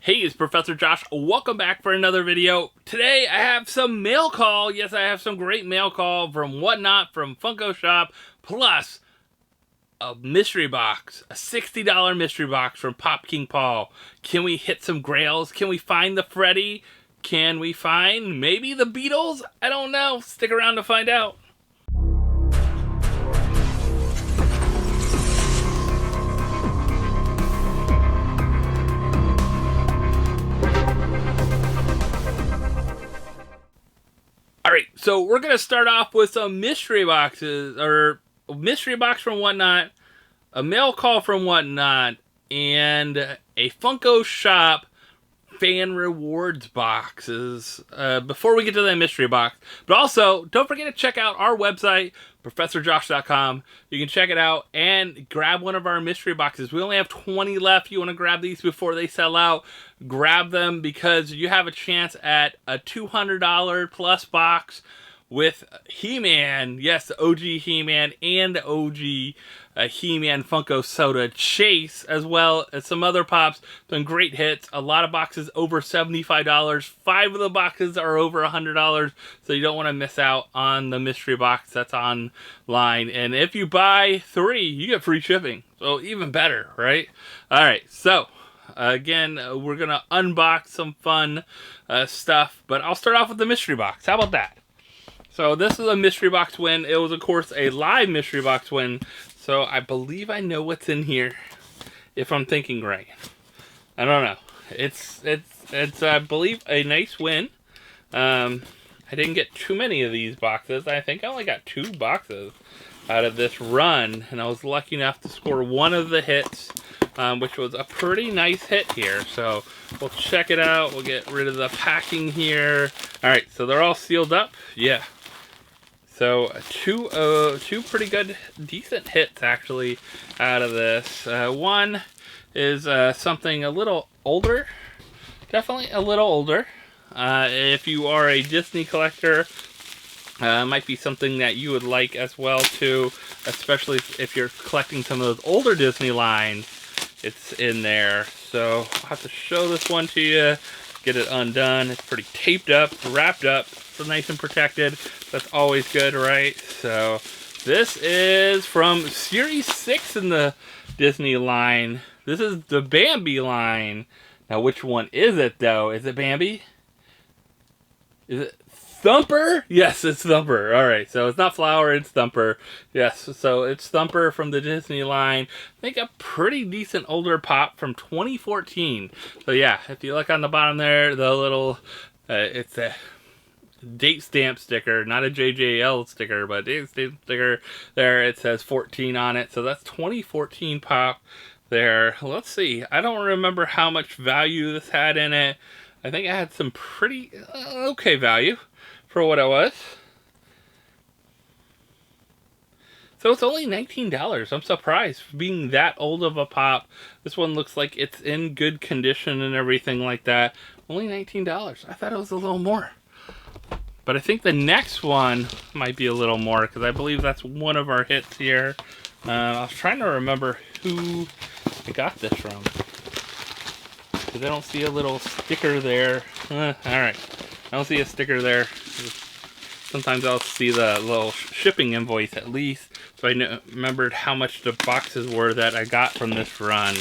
Hey, it's Professor Josh. Welcome back for another video. Today I have some mail call. Yes, I have some great mail call from Whatnot, from Funko Shop, plus a mystery box, a $60 mystery box from PopKingPaul. Can we hit some Grails? Can we find the Freddy? Can we find maybe the Beatles? I don't know. Stick around to find out. Alright, so we're going to start off with some mystery boxes, or a mystery box from Whatnot, a mail call from Whatnot, and a Funko Shop fan rewards boxes before we get to that mystery box. But also, don't forget to check out our website, ProfessorJosh.com. You can check it out and grab one of our mystery boxes. We only have 20 left. You want to grab these before they sell out. Grab them because you have a chance at a $200 plus box with He-Man, yes, the OG He-Man and the OG He-Man Funko Soda Chase, as well as some other pops. Some great hits. A lot of boxes over $75. 5 of the boxes are over $100, so you don't want to miss out on the mystery box that's online. And if you buy 3, you get free shipping, so even better, right? All right, so again, we're gonna unbox some fun stuff, but I'll start off with the mystery box. How about that? So this is a mystery box win. It was, of course, a live mystery box win. So I believe I know what's in here, if I'm thinking right. I don't know. It's I believe, a nice win. I didn't get too many of these boxes. I think I only got 2 boxes out of this run, and I was lucky enough to score one of the hits, which was a pretty nice hit here. So we'll check it out. We'll get rid of the packing here. All right, so they're all sealed up. Yeah. So two pretty good, decent hits actually out of this. One is something a little older, definitely a little older. If you are a Disney collector, might be something that you would like as well too, especially if you're collecting some of those older Disney lines. It's in there. So I'll have to show this one to you. Get it undone. It's pretty taped up, wrapped up, so nice and protected. That's always good, right? So this is from Series 6 in the Disney line. This is the Bambi line. Now, which one is it, though? Is it Bambi? Is it Thumper? Yes, it's Thumper. All right, so it's not Flower, it's Thumper. Yes, so it's Thumper from the Disney line. I think a pretty decent older pop from 2014. So yeah, if you look on the bottom there, the little, it's a date stamp sticker, not a JJL sticker, but date stamp sticker there. It says 14 on it, so that's 2014 pop there. Let's see, I don't remember how much value this had in it. I think it had some pretty okay value for what it was. So it's only $19. I'm surprised for being that old of a pop. This one looks like it's in good condition and everything like that. Only $19. I thought it was a little more. But I think the next one might be a little more, because I believe that's one of our hits here. I was trying to remember who I got this from, because I don't see a little sticker there. Alright, I don't see a sticker there. Sometimes I'll see the little shipping invoice at least, so I remembered how much the boxes were that I got from this run.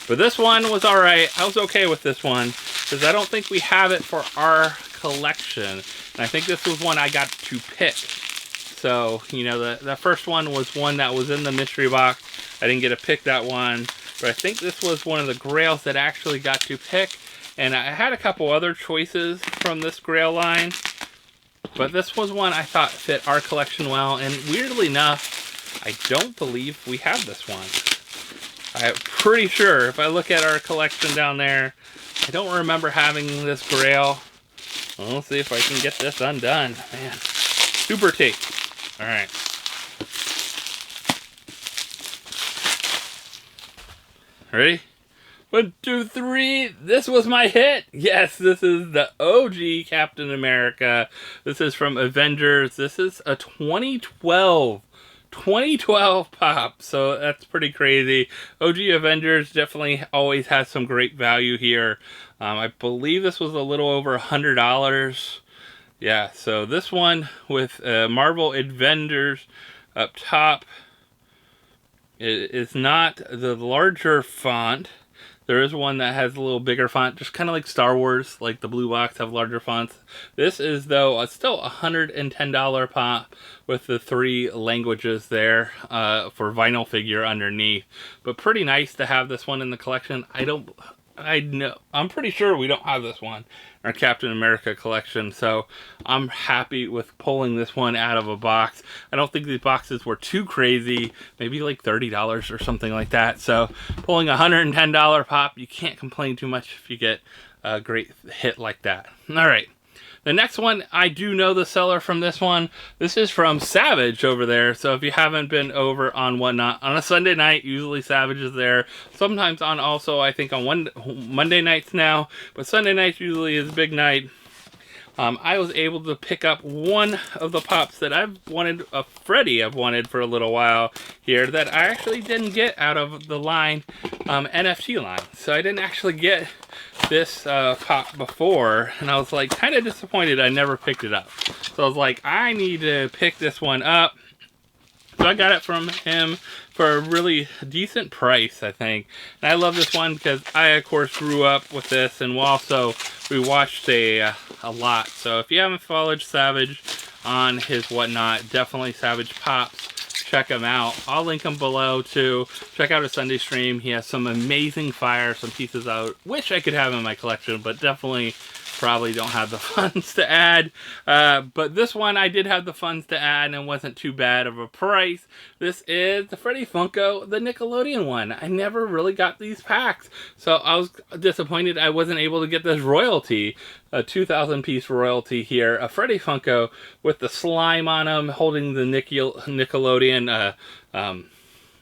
But this one was alright. I was okay with this one, because I don't think we have it for our collection. And I think this was one I got to pick. So, you know, the first one was one that was in the mystery box. I didn't get to pick that one. But I think this was one of the Grails that I actually got to pick. And I had a couple other choices from this Grail line, but this was one I thought fit our collection well. And weirdly enough, I don't believe we have this one. I'm pretty sure if I look at our collection down there, I don't remember having this Grail. Well, let's see if I can get this undone. Man, super tape. All right. Ready? 1, 2, 3. This was my hit. Yes, this is the OG Captain America. This is from Avengers. This is a 2012 2012 pop, so that's pretty crazy. OG Avengers definitely always has some great value here. I believe this was a little over $100. Yeah, so this one with Marvel Avengers up top, it is not the larger font. There is one that has a little bigger font, just kind of like Star Wars, like the blue box have larger fonts. This is, though, still a $110 pop with the 3 languages there for vinyl figure underneath. But pretty nice to have this one in the collection. I'm pretty sure we don't have this one in our Captain America collection, so I'm happy with pulling this one out of a box. I don't think these boxes were too crazy, maybe like $30 or something like that. So pulling a $110 pop, you can't complain too much if you get a great hit like that. All right. The next one, I do know the seller from this one. This is from Savage over there. So if you haven't been over on Whatnot, on a Sunday night, usually Savage is there. Sometimes on also, I think on Monday nights now. But Sunday nights usually is a big night. I was able to pick up one of the pops that I've wanted, a Freddy I've wanted for a little while here, that I actually didn't get out of the line, NFT line. So I didn't actually get this pop before, and I was like kind of disappointed I never picked it up. So I was like, I need to pick this one up. So I got it from him for a really decent price, I think. And I love this one because I, of course, grew up with this, and we watched a lot. So if you haven't followed Savage on his Whatnot, definitely SavagePops. Check him out. I'll link him below too. Check out his Sunday stream. He has some amazing fire, some pieces I wish I could have in my collection, but definitely probably don't have the funds to add. But this one I did have the funds to add, and it wasn't too bad of a price. This is the Freddy Funko, the Nickelodeon one. I never really got these packs, so I was disappointed I wasn't able to get this royalty, a 2,000 piece royalty here. A Freddy Funko with the slime on him, holding the Nickelodeon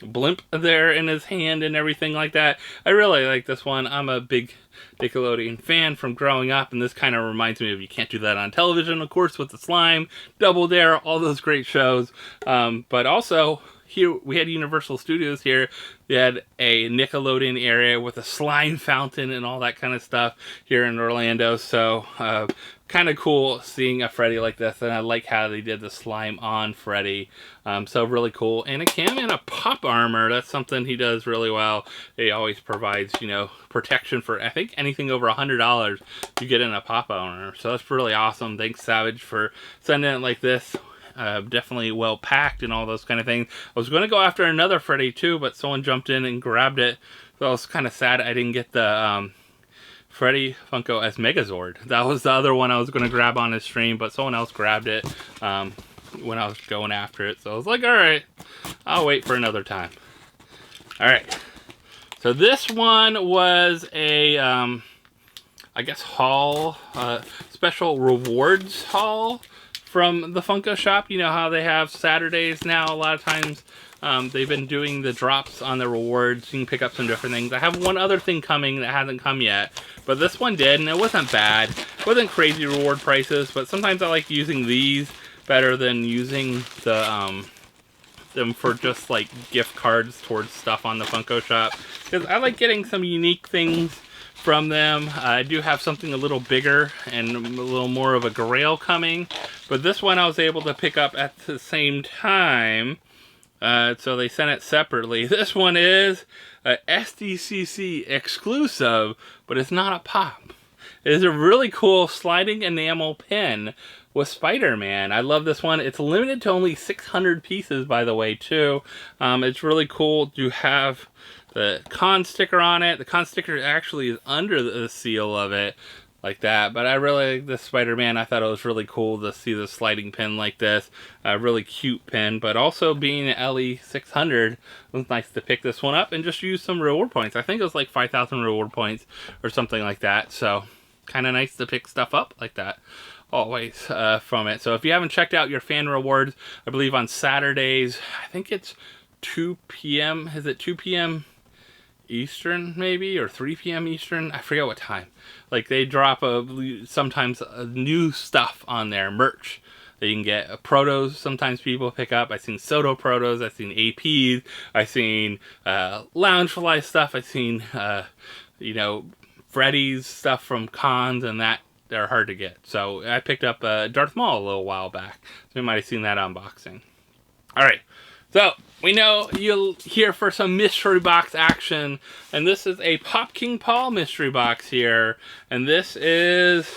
blimp there in his hand and everything like that. I really like this one. I'm a big Nickelodeon fan from growing up, and this kind of reminds me of You Can't Do That on Television, of course, with the slime, Double Dare, all those great shows. But also, here we had Universal Studios here. They had a Nickelodeon area with a slime fountain and all that kind of stuff here in Orlando. So kind of cool seeing a Freddy like this, and I like how they did the slime on Freddy. So really cool. And it came in a pop armor. That's something he does really well. He always provides, protection for, I think, anything over $100 you get in a pop armor. So that's really awesome. Thanks, Savage, for sending it like this. Definitely well packed and all those kind of things. I was going to go after another Freddy too, but someone jumped in and grabbed it. So I was kind of sad I didn't get the Freddy Funko as Megazord. That was the other one I was going to grab on his stream, but someone else grabbed it when I was going after it. So I was like, alright, I'll wait for another time. Alright, so this one was a, I guess, haul, special rewards haul from the Funko shop. You know how they have Saturdays now. A lot of times they've been doing the drops on the rewards. You can pick up some different things. I have one other thing coming that hasn't come yet, but this one did, and it wasn't bad. It wasn't crazy reward prices, but sometimes I like using these better than using the them for just like gift cards towards stuff on the Funko shop, because I like getting some unique things from them. I do have something a little bigger and a little more of a Grail coming, but this one I was able to pick up at the same time, so they sent it separately. This one is a SDCC exclusive, but it's not a pop. It is a really cool sliding enamel pin with Spider-Man. I love this one. It's limited to only 600 pieces, by the way, too. It's really cool to have the con sticker on it. The con sticker actually is under the seal of it, like that. But I really like this Spider-Man. I thought it was really cool to see the sliding pin like this. A really cute pin, but also being an LE600, it was nice to pick this one up and just use some reward points. I think it was like 5,000 reward points or something like that. So kind of nice to pick stuff up like that always from it. So if you haven't checked out your fan rewards, I believe on Saturdays, I think it's 2 p.m. Is it 2 p.m. Eastern maybe, or 3 p.m. Eastern? I forget what time. Like they drop sometimes new stuff on their merch You can get protos. Sometimes people pick up. I've seen Soto protos. I've seen APs. I've seen Loungefly stuff. I've seen Freddy's stuff from cons, and that they're hard to get. So I picked up Darth Maul a little while back. So you might have seen that unboxing. All right. So we know you'll here for some mystery box action, and this is a PopKingPaul mystery box here, and this is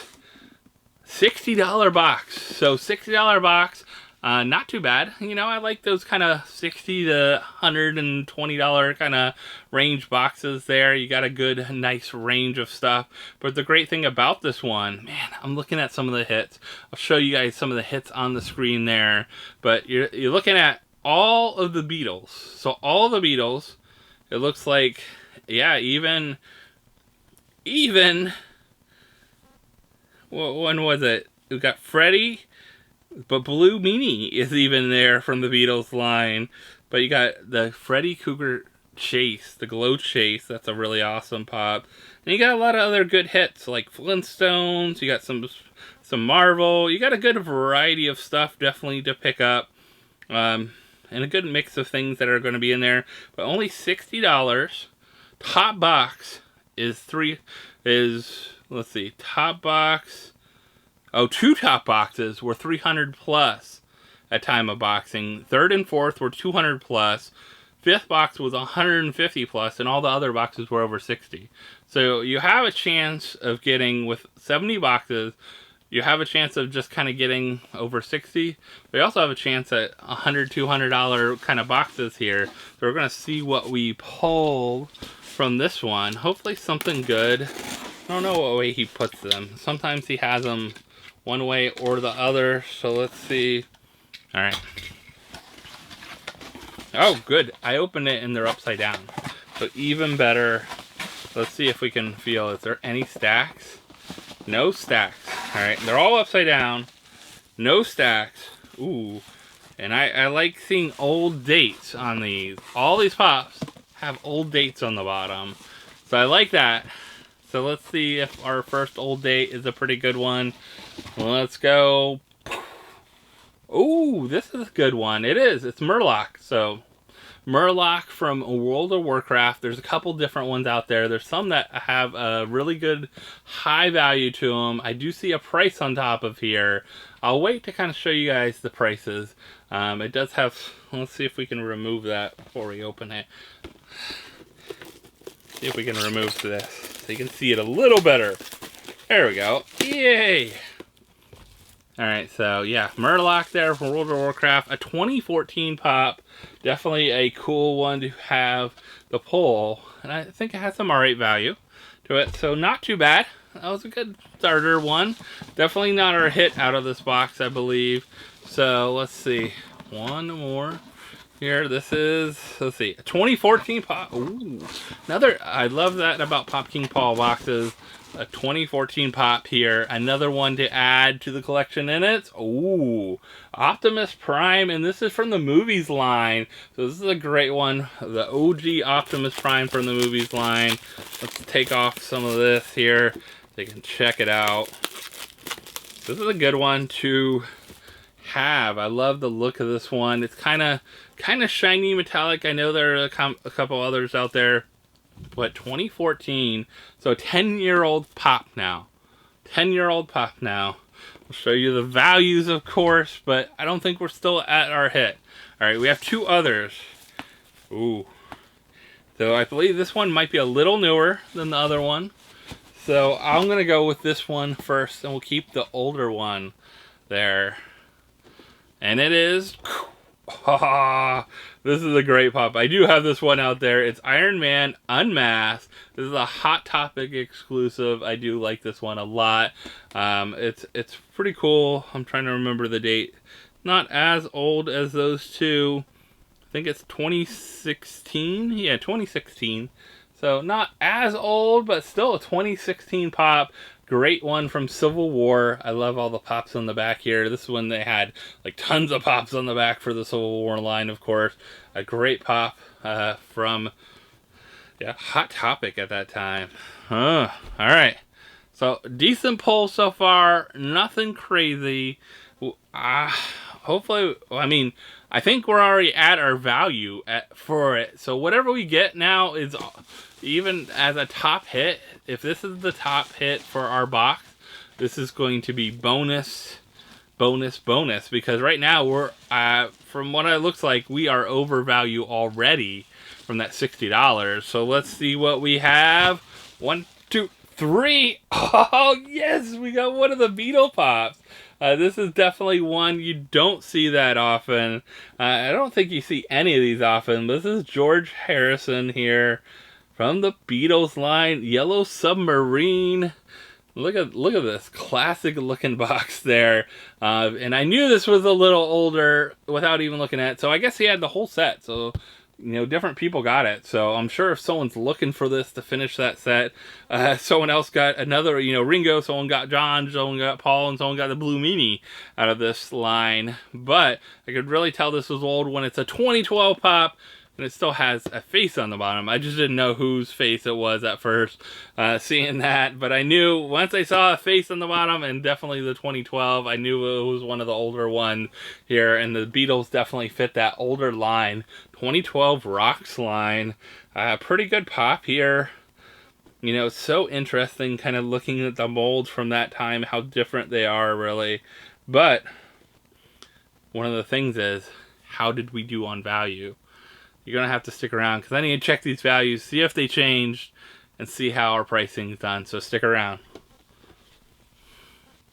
$60 box. So $60 box, not too bad. I like those kind of $60 to $120 kind of range boxes there. You got a good, nice range of stuff. But the great thing about this one, man, I'm looking at some of the hits. I'll show you guys some of the hits on the screen there. But you're looking at all of the Beatles. So all the Beatles, it looks like, yeah, even when was it? We got Freddy, but Blue Meanie is even there from the Beatles line. But you got the Freddy Cougar Chase, the Glow Chase. That's a really awesome pop. And you got a lot of other good hits like Flintstones. You got some Marvel. You got a good variety of stuff definitely to pick up. And a good mix of things that are going to be in there, but only $60. Top box is let's see, top box. Oh, 2 top boxes were 300 plus at time of boxing. Third and fourth were 200 plus. Fifth box was 150 plus, and all the other boxes were over 60. So you have a chance of getting, with 70 boxes, you have a chance of just kind of getting over 60. We also have a chance at $100, $200 kind of boxes here. So we're going to see what we pulled from this one. Hopefully something good. I don't know what way he puts them. Sometimes he has them one way or the other. So let's see. All right. Oh, good. I opened it and they're upside down. So even better. Let's see if we can feel. Is there any stacks? No stacks. Alright, they're all upside down. No stacks. Ooh. And I like seeing old dates on these. All these pops have old dates on the bottom. So I like that. So let's see if our first old date is a pretty good one. Let's go. Ooh, this is a good one. It is. It's Murloc. So Murloc from World of Warcraft. There's a couple different ones out there. There's some that have a really good high value to them. I do see a price on top of here. I'll wait to kind of show you guys the prices. It does have, let's see if we can remove that before we open it. See if we can remove this so you can see it a little better. There we go. Yay! Alright, so yeah, Murloc there from World of Warcraft. A 2014 pop. Definitely a cool one to have the pull. And I think it has some alright value to it. So not too bad. That was a good starter one. Definitely not our hit out of this box, I believe. So let's see. One more here. This is, let's see, a 2014 pop. Ooh. Another, I love that about PopKingPaul boxes. A 2014 pop here. Another one to add to the collection in it. Ooh, Optimus Prime, and this is from the movies line. So this is a great one. The OG Optimus Prime from the movies line. Let's take off some of this here so you can check it out. This is a good one to have. I love the look of this one. It's kind of shiny metallic. I know there are a couple others out there. But 2014, so 10-year-old pop now. 10-year-old pop now. I'll show you the values, of course, but I don't think we're still at our hit. Alright, we have 2 others. Ooh. So I believe this one might be a little newer than the other one. So I'm going to go with this one first, and we'll keep the older one there. And it is... this is a great pop. I do have this one out there. It's Iron Man Unmasked. This is a Hot Topic exclusive. I do like this one a lot. It's pretty cool. I'm trying to remember the date. Not as old as those two. I think it's 2016. Yeah, 2016. So not as old, but still a 2016 pop. Great one from Civil War. I love all the pops on the back here. This is when they had like tons of pops on the back for the Civil War line, of course. A great pop from Hot Topic at that time. Alright. So decent pull so far. Nothing crazy. Hopefully, I mean, I think we're already at our value for it. So whatever we get now is, even as a top hit, if this is the top hit for our box, this is going to be bonus, bonus, bonus. Because right now we're, from what it looks like, we are overvalued already from that $60. So let's see what we have. 1, 2, 3. Oh yes, we got one of the Beetle Pops. This is definitely one you don't see that often. I don't think you see any of these often. This is George Harrison here from the Beatles line, Yellow Submarine. Look at this classic looking box there. And I knew this was a little older without even looking at it. So I guess he had the whole set. So, you know, different people got it. So I'm sure if someone's looking for this to finish that set, someone else got another, you know, Ringo, someone got John, someone got Paul, and someone got the Blue Meanie out of this line. But I could really tell this was old when it's a 2012 pop, and it still has a face on the bottom. I just didn't know whose face it was at first, seeing that. But I knew once I saw a face on the bottom, and definitely the 2012, I knew it was one of the older ones here. And the Beatles definitely fit that older line. 2012 Rocks line. Pretty good pop here. You know, it's so interesting kind of looking at the molds from that time, how different they are, really. But one of the things is, how did we do on value? You're going to have to stick around because I need to check these values, see if they changed, and see how our pricing is done. So stick around.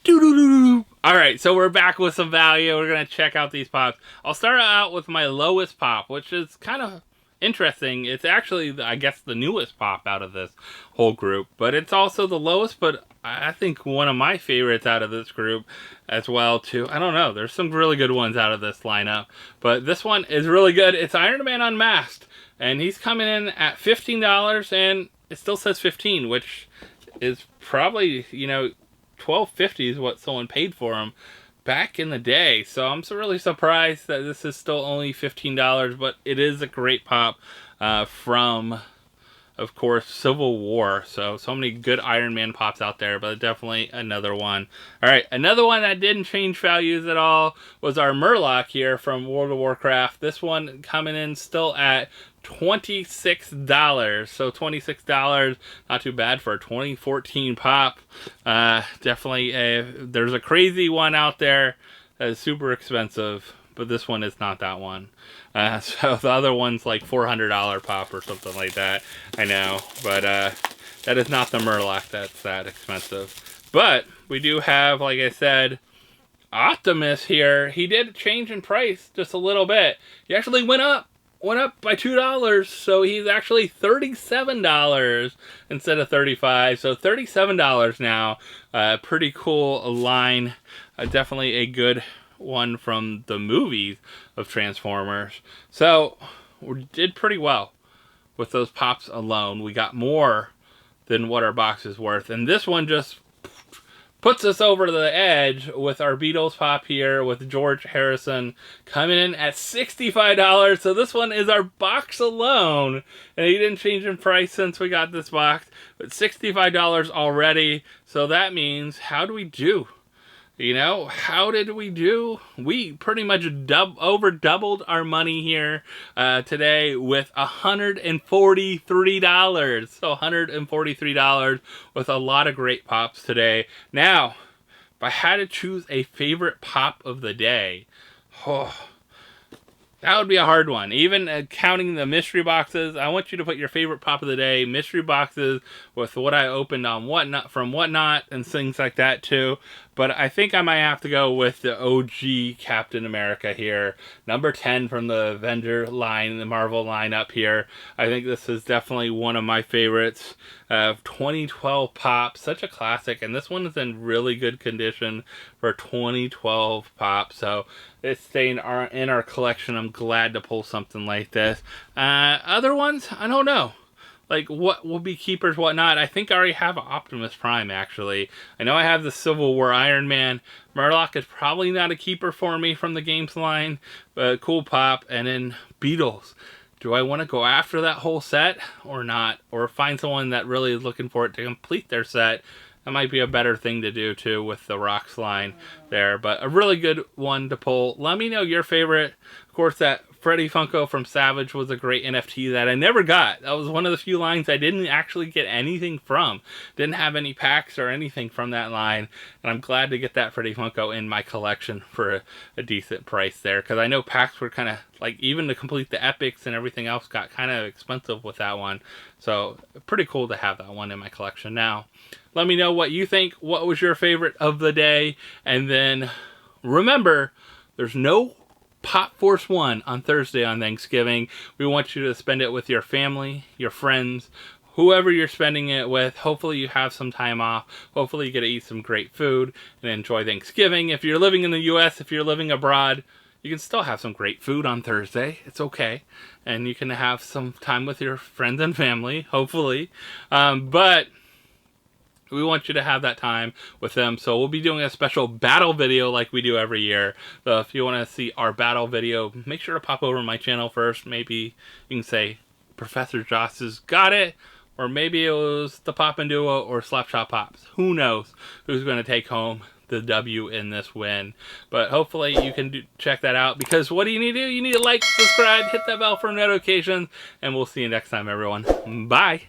Alright, so we're back with some value. We're going to check out these pops. I'll start out with my lowest pop, which is kind of interesting. It's actually, I guess, the newest pop out of this whole group. But it's also the lowest, but I think one of my favorites out of this group as well, too. I don't know. There's some really good ones out of this lineup. But this one is really good. It's Iron Man Unmasked. And he's coming in at $15, and it still says 15, which is probably, you know, $12.50 is what someone paid for him back in the day. So I'm really surprised that this is still only $15, but it is a great pop from, of course, Civil War. So many good Iron Man pops out there, but definitely another one. All right, another one that didn't change values at all was our Murloc here from World of Warcraft. This one coming in still at $26. So $26, not too bad for a 2014 pop. Definitely there's a crazy one out there that is super expensive, but this one is not that one. So the other one's like $400 pop or something like that. I know, but that is not the Murloc that's that expensive. But we do have, like I said, Optimus here. He did change in price just a little bit. He actually went up by $2, so he's actually $37 instead of $35. So $37 now. Pretty cool line. Definitely a good one from the movies of Transformers. So we did pretty well with those pops alone. We got more than what our box is worth, and this one just puts us over the edge with our Beatles pop here with George Harrison coming in at $65. So this one is our box alone, and he didn't change in price since we got this box, but $65 already. So that means, how do we do? You know, how did we do? We pretty much over doubled our money here today with $143. So $143 with a lot of great pops today. Now, if I had to choose a favorite pop of the day, that would be a hard one. Even counting the mystery boxes, I want you to put your favorite pop of the day, mystery boxes with what I opened on Whatnot, from Whatnot, and things like that too. But I think I might have to go with the OG Captain America here. Number 10 from the Avenger line, the Marvel line up here. I think this is definitely one of my favorites. 2012 pop, such a classic. And this one is in really good condition for 2012 pop. So it's staying in our collection. I'm glad to pull something like this. Other ones, I don't know. Like, what will be keepers, whatnot. I think I already have Optimus Prime, actually. I know I have the Civil War Iron Man. Murloc is probably not a keeper for me from the games line, but cool pop. And then Beatles. Do I want to go after that whole set or not? Or find someone that really is looking for it to complete their set? That might be a better thing to do too with the rocks line there, but a really good one to pull. Let me know your favorite. Of course, that Freddy Funko from Savage was a great NFT that I never got. That was one of the few lines I didn't actually get anything from. Didn't have any packs or anything from that line, and I'm glad to get that Freddy Funko in my collection for a decent price there, because I know packs were kind of, like, even to complete the epics and everything else got kind of expensive with that one. So pretty cool to have that one in my collection now. Let me know what you think. What was your favorite of the day? And then remember, there's no PopFourceOne on Thursday on Thanksgiving. We want you to spend it with your family, your friends, whoever you're spending it with. Hopefully you have some time off. Hopefully you get to eat some great food and enjoy Thanksgiving. If you're living in the U.S., if you're living abroad, you can still have some great food on Thursday. It's okay. And you can have some time with your friends and family, hopefully. But we want you to have that time with them. So we'll be doing a special battle video like we do every year. So if you want to see our battle video, make sure to pop over my channel first. Maybe you can say Professor Josh has got it. Or maybe it was the Poppin' Duo or Slapshot Pops. Who knows who's going to take home the W in this win. But hopefully you can check that out. Because what do you need to do? You need to like, subscribe, hit that bell for notifications. And we'll see you next time, everyone. Bye.